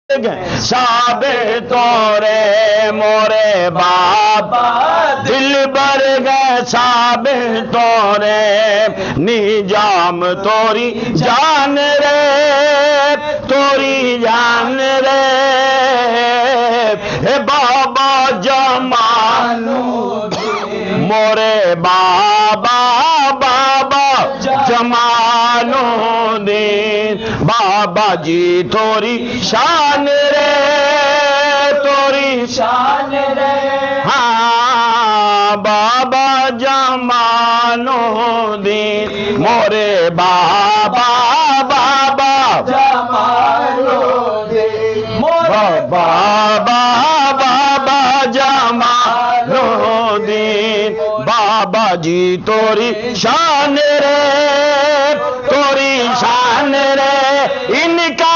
साबे तोरे मोरे बाबा दिल भर गए साबे तोरे निजाम तोरी जान रे तोरी जान रे हे बाबा जमानो मोरे बाबा बाबा जमानो दिन बाबा जी तोरी शान रे तोरी शान रे हाँ बाबा जमानो दिन मोरे बाबा बाबा जमानो दिन मोरे बाबा बाबा जमानो दिन बाबा जी तोरी शान रे तोरी शान रे इनका